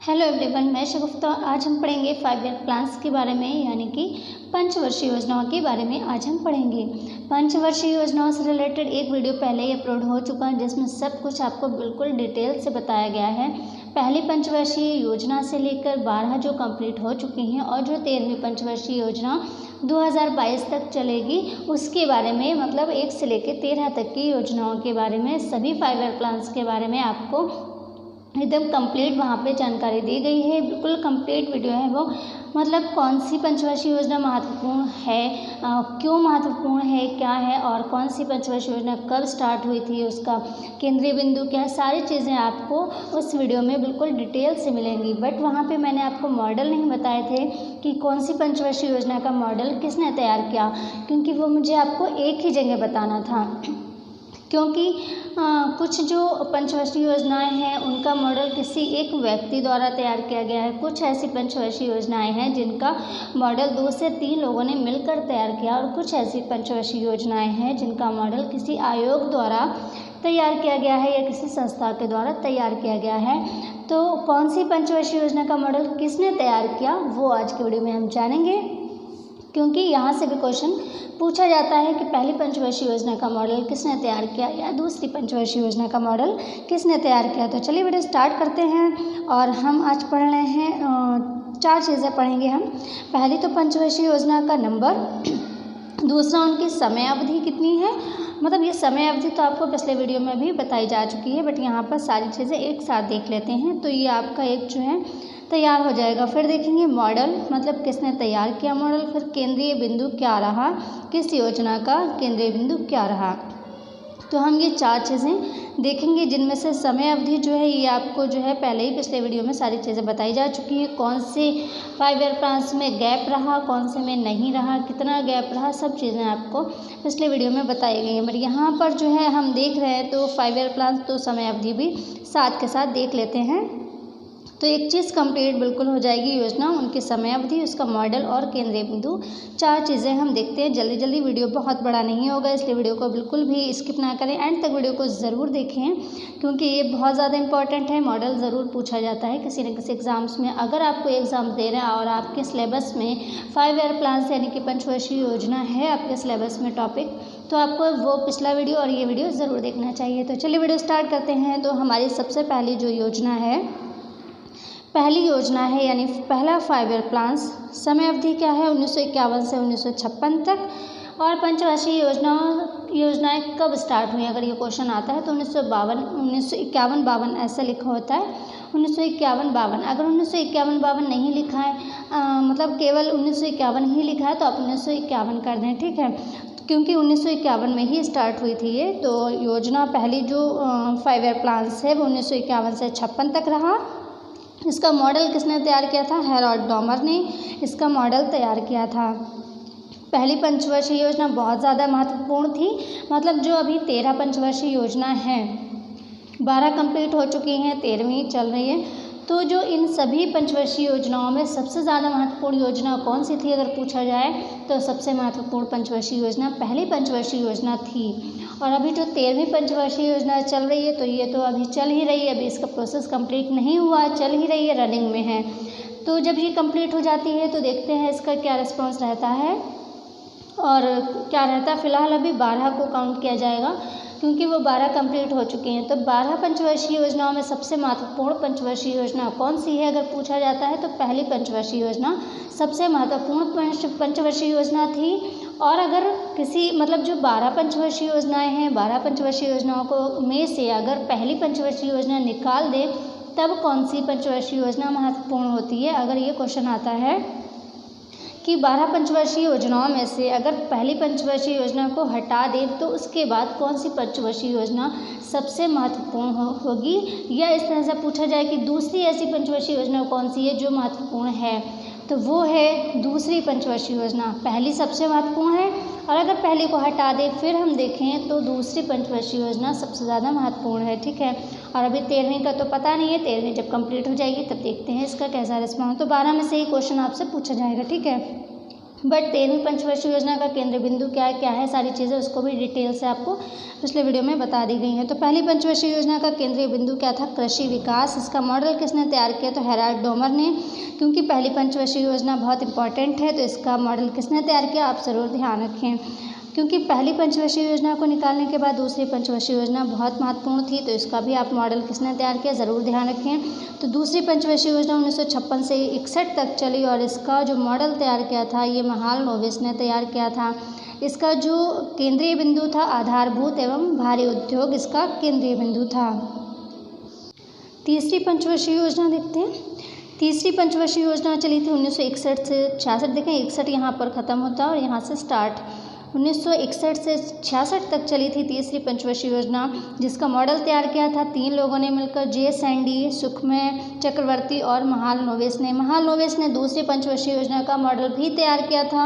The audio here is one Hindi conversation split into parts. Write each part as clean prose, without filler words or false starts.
हेलो एवरीवन, मैं शगुफ्ता। आज हम पढ़ेंगे 5 ईयर प्लान्स के बारे में, यानी कि पंचवर्षीय योजनाओं के बारे में आज हम पढ़ेंगे। पंचवर्षीय योजनाओं से रिलेटेड एक वीडियो पहले ही अपलोड हो चुका है, जिसमें सब कुछ आपको बिल्कुल डिटेल से बताया गया है। पहली पंचवर्षीय योजना से लेकर 12 जो कंप्लीट हो चुकी हैं और जो 13वीं पंचवर्षीय योजना 2022 तक चलेगी, उसके बारे में, मतलब 1 से लेकर 13 तक की योजनाओं के बारे में, सभी 5 ईयर प्लान्स के बारे में आपको एकदम कंप्लीट वहाँ पे जानकारी दी गई है। बिल्कुल कंप्लीट वीडियो है वो। मतलब कौन सी पंचवर्षीय योजना महत्वपूर्ण है, क्यों महत्वपूर्ण है, क्या है, और कौन सी पंचवर्षीय योजना कब स्टार्ट हुई थी, उसका केंद्रीय बिंदु क्या है, सारी चीज़ें आपको उस वीडियो में बिल्कुल डिटेल से मिलेंगी। बट वहाँ पे मैंने आपको मॉडल नहीं बताए थे कि कौन सी पंचवर्षीय योजना का मॉडल किसने तैयार किया, क्योंकि वो मुझे आपको एक ही जगह बताना था। क्योंकि कुछ जो पंचवर्षीय योजनाएं हैं उनका मॉडल किसी एक व्यक्ति द्वारा तैयार किया गया है। कुछ ऐसी पंचवर्षीय योजनाएं हैं जिनका मॉडल 2 से 3 लोगों ने मिलकर तैयार किया, और कुछ ऐसी पंचवर्षीय योजनाएं हैं जिनका मॉडल किसी आयोग द्वारा तैयार किया गया है या किसी संस्था के द्वारा तैयार किया गया है। तो कौन सी पंचवर्षीय योजना का मॉडल किसने तैयार किया, वो आज के वीडियो में हम जानेंगे। क्योंकि यहाँ से भी क्वेश्चन पूछा जाता है कि पहली पंचवर्षीय योजना का मॉडल किसने तैयार किया या दूसरी पंचवर्षीय योजना का मॉडल किसने तैयार किया। तो चलिए वीडियो स्टार्ट करते हैं। और हम आज पढ़ रहे हैं 4 चीज़ें पढ़ेंगे हम। पहली तो पंचवर्षीय योजना का नंबर, दूसरा उनकी समय अवधि कितनी है, मतलब ये समय अवधि तो आपको पिछले वीडियो में भी बताई जा चुकी है, बट यहाँ पर सारी चीज़ें एक साथ देख लेते हैं तो ये आपका एक जो है तैयार हो जाएगा। फिर देखेंगे मॉडल, मतलब किसने तैयार किया मॉडल। फिर केंद्रीय बिंदु क्या रहा, किस योजना का केंद्रीय बिंदु क्या रहा। तो हम ये 4 चीज़ें देखेंगे, जिनमें से समय अवधि जो है ये आपको जो है पहले ही पिछले वीडियो में सारी चीज़ें बताई जा चुकी है। कौन से 5 ईयर प्लान्स में गैप रहा, कौन से में नहीं रहा, कितना गैप रहा, सब चीज़ें आपको पिछले वीडियो में बताई गई हैं। बट यहाँ पर जो है हम देख रहे हैं तो 5 ईयर प्लान्स तो समय अवधि भी साथ के साथ देख लेते हैं। तो एक चीज़ कंप्लीट बिल्कुल हो जाएगी योजना, उनकी समय अवधि, उसका मॉडल और केंद्रीय बिंदु। 4 चीज़ें हम देखते हैं जल्दी जल्दी। वीडियो बहुत बड़ा नहीं होगा, इसलिए वीडियो को बिल्कुल भी स्किप ना करें, एंड तक वीडियो को ज़रूर देखें, क्योंकि ये बहुत ज़्यादा इंपॉर्टेंट है। मॉडल ज़रूर पूछा जाता है किसी न किसी एग्ज़ाम्स में। अगर आपको एग्ज़ाम दे रहे हैं और आपके सिलेबस में 5 ईयर प्लान्स यानी कि पंचवर्षीय योजना है आपके सिलेबस में टॉपिक, तो आपको वो पिछला वीडियो और ये वीडियो ज़रूर देखना चाहिए। तो चलिए वीडियो स्टार्ट करते हैं। तो हमारी सबसे पहली जो योजना है, पहली योजना है यानी पहला 5 ईयर प्लान्स, समय अवधि क्या है 1951 से 1956 तक। और पंचवर्षीय योजनाएं कब स्टार्ट हुई, अगर ये क्वेश्चन आता है तो 1951-52 ऐसा लिखा होता है। 1951-52, अगर 1951-52 नहीं लिखा है, मतलब केवल 1951 ही लिखा है, तो आप 1951 कर दें, ठीक है, क्योंकि 1951 में ही स्टार्ट हुई थी ये। तो योजना पहली जो 5 ईयर प्लान्स है वो 1951 से 56 तक रहा। इसका मॉडल किसने तैयार किया था, हेरोल्ड डॉमर ने इसका मॉडल तैयार किया था। पहली पंचवर्षीय योजना बहुत ज़्यादा महत्वपूर्ण थी, मतलब जो अभी 13 पंचवर्षीय योजना हैं, 12 कंप्लीट हो चुकी हैं, 13वीं चल रही है। तो जो इन सभी पंचवर्षीय योजनाओं में सबसे ज़्यादा महत्वपूर्ण योजना कौन सी थी अगर पूछा जाए, तो सबसे महत्वपूर्ण पंचवर्षीय योजना पहली पंचवर्षीय योजना थी। और अभी जो 13वीं पंचवर्षीय योजना चल रही है, तो ये तो अभी चल ही रही है, अभी इसका प्रोसेस कंप्लीट नहीं हुआ, चल ही रही है, रनिंग में है। तो जब ये कंप्लीट हो जाती है तो देखते हैं इसका क्या रिस्पॉन्स रहता है और क्या रहता है। फिलहाल अभी 12 को काउंट किया जाएगा, क्योंकि वो 12 कंप्लीट हो चुकी हैं। तो 12 पंचवर्षीय योजनाओं में सबसे महत्वपूर्ण पंचवर्षीय योजना कौन सी है अगर पूछा जाता है, तो पहली पंचवर्षीय योजना सबसे महत्वपूर्ण पंचवर्षीय योजना थी। और अगर किसी, मतलब जो 12 पंचवर्षीय योजनाएं हैं, 12 पंचवर्षीय योजनाओं को में से अगर पहली पंचवर्षीय योजना निकाल दें, तब कौन सी पंचवर्षीय योजना महत्वपूर्ण होती है। अगर ये क्वेश्चन आता है कि 12 पंचवर्षीय योजनाओं में से अगर पहली पंचवर्षीय योजना को हटा दें, तो उसके बाद कौन सी पंचवर्षीय योजना सबसे महत्वपूर्ण होगी। या इस तरह से पूछा जाए कि दूसरी ऐसी पंचवर्षीय योजना कौन सी है जो महत्वपूर्ण है, तो वो है दूसरी पंचवर्षीय योजना। पहली सबसे महत्वपूर्ण है, और अगर पहली को हटा दें फिर हम देखें तो दूसरी पंचवर्षीय योजना सबसे ज़्यादा महत्वपूर्ण है, ठीक है। और अभी 13वीं का तो पता नहीं है, 13वीं जब कंप्लीट हो जाएगी तब देखते हैं इसका कैसा रिस्पॉन्स। तो 12 में से ही क्वेश्चन आपसे पूछा जाएगा, ठीक है। बट 13वीं पंचवर्षीय योजना का केंद्र बिंदु क्या है सारी चीज़ें उसको भी डिटेल से आपको पिछले वीडियो में बता दी गई है। तो पहली पंचवर्षीय योजना का केंद्रीय बिंदु क्या था? कृषि विकास। इसका मॉडल किसने तैयार किया? तो हेराल्ड डोमर ने। क्योंकि पहली पंचवर्षीय योजना बहुत इंपॉर्टेंट है तो इसका मॉडल किसने तैयार किया? आप ज़रूर ध्यान रखें, क्योंकि पहली पंचवर्षीय योजना को निकालने के बाद दूसरी पंचवर्षीय योजना बहुत महत्वपूर्ण थी, तो इसका भी आप मॉडल किसने तैयार किया ज़रूर ध्यान रखें। तो दूसरी पंचवर्षीय योजना 1956 से 61 तक चली और इसका जो मॉडल तैयार किया था ये महालनोबिस ने तैयार किया था। इसका जो केंद्रीय बिंदु था आधारभूत एवं भारी उद्योग इसका केंद्रीय बिंदु था। तीसरी पंचवर्षीय योजना देखते हैं। तीसरी पंचवर्षीय योजना चली थी 1961 से 66। देखें 61 यहाँ पर ख़त्म होता है और यहाँ से स्टार्ट 1961 से 66 तक चली थी तीसरी पंचवर्षीय योजना, जिसका मॉडल तैयार किया था 3 लोगों ने मिलकर, जे सैंडी, सुखमय चक्रवर्ती और महालनोबिस ने। महालनोबिस ने दूसरी पंचवर्षीय योजना का मॉडल भी तैयार किया था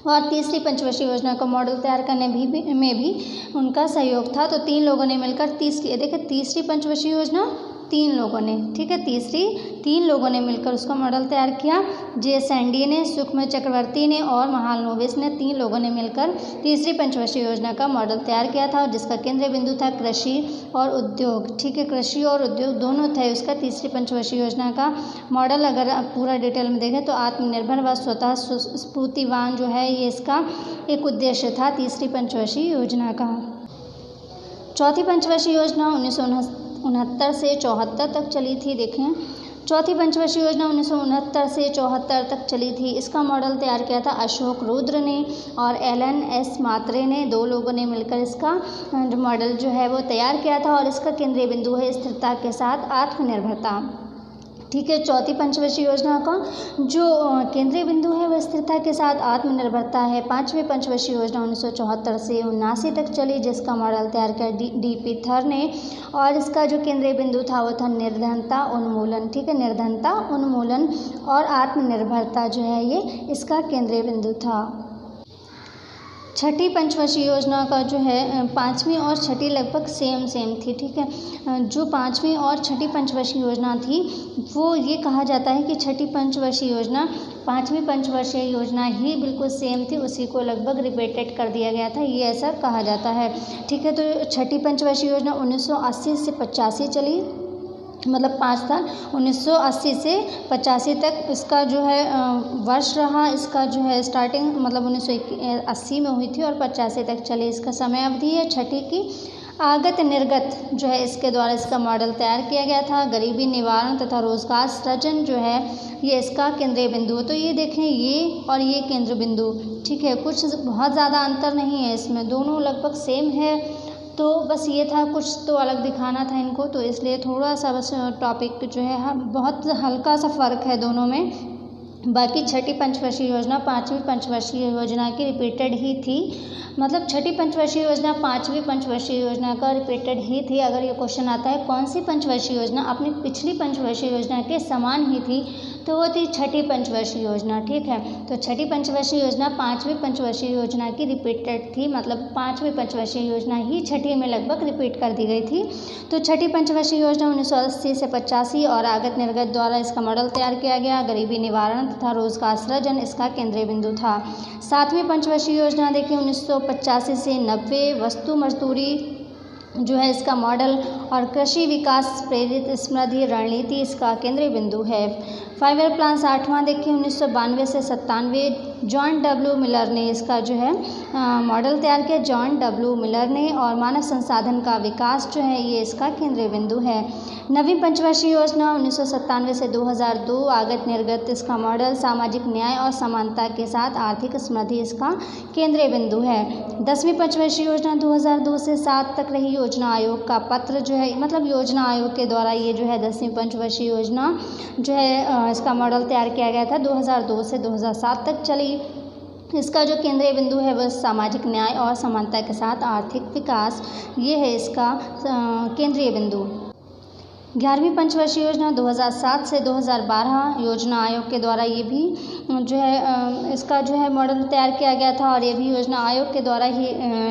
और तीसरी पंचवर्षीय योजना का मॉडल तैयार करने में भी उनका सहयोग था। तो 3 लोगों ने मिलकर तीसरी पंचवर्षीय योजना 3 लोगों ने, ठीक है, 3 लोगों ने मिलकर उसका मॉडल तैयार किया। जे सैंडी ने, सुखमय चक्रवर्ती ने और महालनोबिस ने 3 लोगों ने मिलकर तीसरी पंचवर्षीय योजना का मॉडल तैयार किया था और जिसका केंद्रीय बिंदु था कृषि और उद्योग, ठीक है, कृषि और उद्योग दोनों थे उसका तीसरी पंचवर्षीय योजना का मॉडल। अगर आप पूरा डिटेल में देखें तो आत्मनिर्भर व स्वतः स्फूर्तिवान जो है ये इसका एक उद्देश्य था तीसरी पंचवर्षीय योजना का। चौथी पंचवर्षीय योजना 1969 से 74 तक चली थी। देखें चौथी पंचवर्षीय योजना 1969 से 74 तक चली थी। इसका मॉडल तैयार किया था अशोक रुद्र ने और एलन एस मात्रे ने, 2 लोगों ने मिलकर इसका जो मॉडल जो है वो तैयार किया था और इसका केंद्रीय बिंदु है स्थिरता के साथ आत्मनिर्भरता, ठीक है। चौथी पंचवर्षीय योजना का जो केंद्रीय बिंदु है वह स्थिरता के साथ आत्मनिर्भरता है। पांचवी पंचवर्षीय योजना 1974 से 79 तक चली, जिसका मॉडल तैयार किया डीपी थर ने और इसका जो केंद्रीय बिंदु था वो था निर्धनता उन्मूलन, ठीक है, निर्धनता उन्मूलन और आत्मनिर्भरता जो है ये इसका केंद्रीय बिंदु था। छठी पंचवर्षीय योजना का जो है 5वीं और छठी लगभग सेम थी, ठीक है। जो 5वीं और छठी पंचवर्षीय योजना थी वो ये कहा जाता है कि छठी पंचवर्षीय योजना 5वीं पंचवर्षीय योजना ही बिल्कुल सेम थी, उसी को लगभग रिपीटेड कर दिया गया था, ये ऐसा कहा जाता है, ठीक है। तो छठी पंचवर्षीय योजना 1980 से 85 चली, मतलब 5 साल 1980 से 85 तक इसका जो है वर्ष रहा। इसका जो है स्टार्टिंग मतलब 1980 में हुई थी और 85 तक चली। इसका समय अवधि है छठी की। आगत निर्गत जो है इसके द्वारा इसका मॉडल तैयार किया गया था। गरीबी निवारण तथा रोजगार सृजन जो है ये इसका केंद्रीय बिंदु है। तो ये देखें ये और ये केंद्र बिंदु, ठीक है, कुछ बहुत ज़्यादा अंतर नहीं है इसमें, दोनों लगभग सेम है। तो बस ये था, कुछ तो अलग दिखाना था इनको, तो इसलिए थोड़ा सा बस टॉपिक जो है बहुत हल्का सा फ़र्क है दोनों में। बाकी छठी पंचवर्षीय योजना 5वीं पंचवर्षीय योजना की रिपीटेड ही थी, मतलब छठी पंचवर्षीय योजना 5वीं पंचवर्षीय योजना का रिपीटेड ही थी। अगर ये क्वेश्चन आता है कौन सी पंचवर्षीय योजना अपनी पिछली पंचवर्षीय योजना के समान ही थी, तो वो थी छठी पंचवर्षीय योजना, ठीक है। तो छठी पंचवर्षीय योजना 5वीं पंचवर्षीय योजना की रिपीटेड थी, मतलब 5वीं पंचवर्षीय योजना ही छठी में लगभग रिपीट कर दी गई थी। तो छठी पंचवर्षीय योजना 1980 से 85 और आगत निर्गत द्वारा इसका मॉडल तैयार किया गया। गरीबी निवारण तथा रोजगार सृजन इसका केंद्रीय बिंदु था। 7वीं पंचवर्षीय योजना देखिए 1985 से 90, वस्तु मजदूरी जो है इसका मॉडल और कृषि विकास प्रेरित समृद्धि रणनीति इसका केंद्रीय बिंदु है। 5 ईयर प्लान 8वां देखिए 1992 से 97, जॉन डब्ल्यू मिलर ने इसका जो है मॉडल तैयार किया, जॉन डब्ल्यू मिलर ने, और मानव संसाधन का विकास जो है ये इसका केंद्रीय बिंदु है। 9वीं पंचवर्षीय योजना 1997 से 2002, आगत निर्गत इसका मॉडल, सामाजिक न्याय और समानता के साथ आर्थिक समृद्धि इसका केंद्रीय बिंदु है। 10वीं पंचवर्षीय योजना 2002 से 7 तक रही। योजना आयोग का पत्र जो है, मतलब योजना आयोग के द्वारा ये जो है 10वीं पंचवर्षीय योजना जो है इसका मॉडल तैयार किया गया था। 2002 से 2007 तक चली। इसका जो केंद्रीय बिंदु है वह सामाजिक न्याय और समानता के साथ आर्थिक विकास, ये है इसका केंद्रीय बिंदु। 11वीं पंचवर्षीय योजना 2007 से 2012, योजना आयोग के द्वारा ये भी जो है इसका जो है मॉडल तैयार किया गया था और ये भी योजना आयोग के द्वारा ही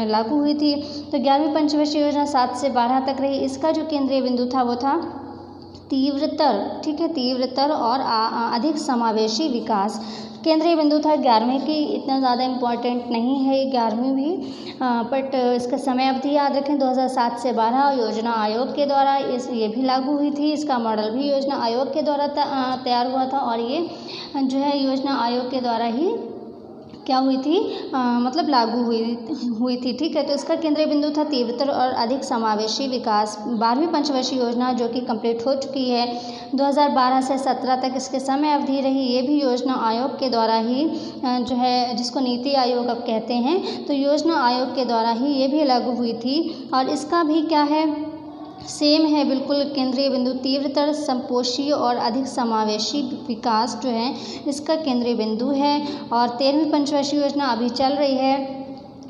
लागू हुई थी। तो 11वीं पंचवर्षीय योजना 7 से 12 तक रही। इसका जो केंद्रीय बिंदु था वो था तीव्रतर, ठीक है, तीव्रतर और अधिक समावेशी विकास। केंद्रीय बिंदु था 11वीं की, इतना ज़्यादा इम्पोर्टेंट नहीं है 11वीं भी, बट इसका समय अवधि याद रखें 2007 से 12 योजना आयोग के द्वारा ये भी लागू हुई थी। इसका मॉडल भी योजना आयोग के द्वारा तैयार हुआ था और ये जो है योजना आयोग के द्वारा ही क्या हुई थी, मतलब लागू हुई थी, ठीक है। तो इसका केंद्रीय बिंदु था तीव्रतर और अधिक समावेशी विकास। 12वीं पंचवर्षीय योजना जो कि कंप्लीट हो चुकी है 2012 से 17 तक इसके समय अवधि रही, ये भी योजना आयोग के द्वारा ही जो है, जिसको नीति आयोग अब कहते हैं, तो योजना आयोग के द्वारा ही ये भी लागू हुई थी। और इसका भी क्या है, सेम है बिल्कुल, केंद्रीय बिंदु तीव्रतर, संपोषी और अधिक समावेशी विकास जो है इसका केंद्रीय बिंदु है। और 13वीं पंचवर्षीय योजना अभी चल रही है,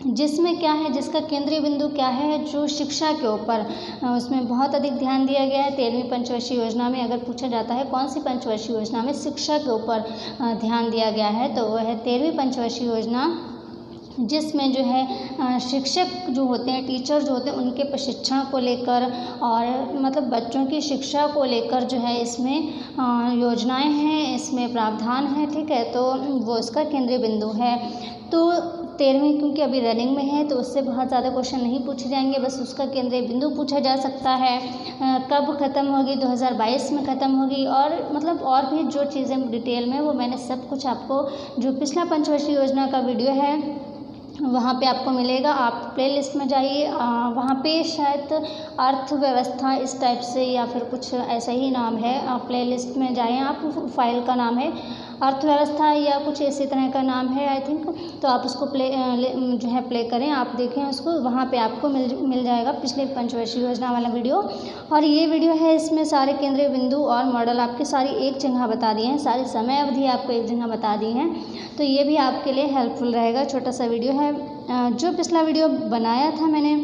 जिसमें क्या है, जिसका केंद्रीय बिंदु क्या है, जो शिक्षा के ऊपर उसमें बहुत अधिक ध्यान दिया गया है। 13वीं पंचवर्षीय योजना में अगर पूछा जाता है कौन सी पंचवर्षीय योजना में शिक्षा के ऊपर ध्यान दिया गया है, तो वह है 13वीं पंचवर्षीय योजना, जिसमें जो है शिक्षक जो होते हैं, टीचर जो होते हैं, उनके प्रशिक्षण को लेकर और मतलब बच्चों की शिक्षा को लेकर जो है इसमें योजनाएं हैं, इसमें प्रावधान है, ठीक है। तो वो इसका केंद्रीय बिंदु है। तो 13वीं क्योंकि अभी रनिंग में है तो उससे बहुत ज़्यादा क्वेश्चन नहीं पूछे जाएंगे, बस उसका केंद्रीय बिंदु पूछा जा सकता है। कब ख़त्म होगी, 2022 में ख़त्म होगी। और मतलब और भी जो चीज़ें डिटेल में वो मैंने सब कुछ आपको, जो पिछला पंचवर्षीय योजना का वीडियो है वहाँ पे आपको मिलेगा। आप प्लेलिस्ट में जाइए, वहाँ पे शायद अर्थव्यवस्था इस टाइप से या फिर कुछ ऐसा ही नाम है, आप प्लेलिस्ट में जाएं, आप फाइल का नाम है अर्थव्यवस्था या कुछ इसी तरह का नाम है आई थिंक, तो आप उसको जो है प्ले करें, आप देखें उसको, वहाँ पे आपको मिल जाएगा पिछले पंचवर्षीय योजना वाला वीडियो। और ये वीडियो है, इसमें सारे केंद्रीय बिंदु और मॉडल आपके सारी एक जगह बता दिए हैं, सारी समय अवधि आपको एक जगह बता दी हैं, तो ये भी आपके लिए हेल्पफुल रहेगा। छोटा सा वीडियो है, जो पिछला वीडियो बनाया था मैंने,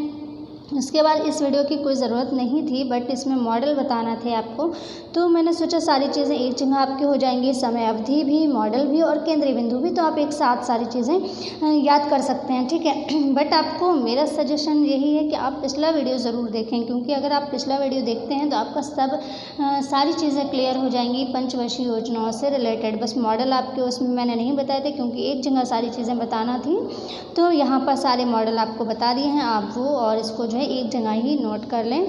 उसके बाद इस वीडियो की कोई ज़रूरत नहीं थी, बट इसमें मॉडल बताना थे आपको, तो मैंने सोचा सारी चीज़ें एक जगह आपकी हो जाएंगी, समय अवधि भी, मॉडल भी और केंद्रीय बिंदु भी, तो आप एक साथ सारी चीज़ें याद कर सकते हैं, ठीक है। बट आपको मेरा सजेशन यही है कि आप पिछला वीडियो ज़रूर देखें, क्योंकि अगर आप पिछला वीडियो देखते हैं तो आपका सारी चीज़ें क्लियर हो जाएंगी पंचवर्षीय योजनाओं से रिलेटेड। बस मॉडल आपके उसमें मैंने नहीं बताए थे क्योंकि एक जगह सारी चीज़ें बताना थी, तो यहाँ पर सारे मॉडल आपको बता दिए हैं, आप वो और इसको जो है एक जगह ही नोट कर लें,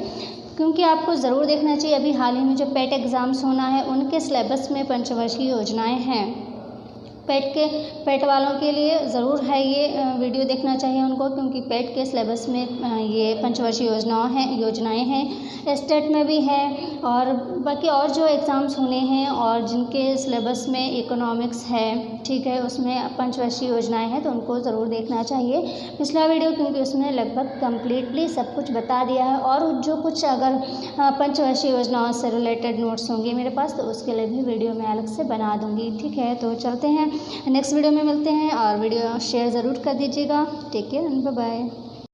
क्योंकि आपको ज़रूर देखना चाहिए। अभी हाल ही में जो पेट एग्ज़ाम्स होना है उनके सिलेबस में पंचवर्षीय योजनाएं हैं, पेट वालों के लिए ज़रूर है ये वीडियो देखना चाहिए उनको, क्योंकि पेट के सिलेबस में ये पंचवर्षीय योजनाएं हैं, स्टेट में भी है और बाकी और जो एग्ज़ाम्स होने हैं और जिनके सिलेबस में इकोनॉमिक्स है, ठीक है, उसमें पंचवर्षीय योजनाएं हैं, तो उनको ज़रूर देखना चाहिए पिछला वीडियो, क्योंकि उसमें लगभग कम्प्लीटली सब कुछ बता दिया है। और जो कुछ अगर पंचवर्षीय योजनाओं से रिलेटेड नोट्स होंगे मेरे पास, तो उसके लिए भी वीडियो मैं अलग से बना दूँगी, ठीक है। तो चलते हैं, नेक्स्ट वीडियो में मिलते हैं और वीडियो शेयर ज़रूर कर दीजिएगा। Take care and bye bye.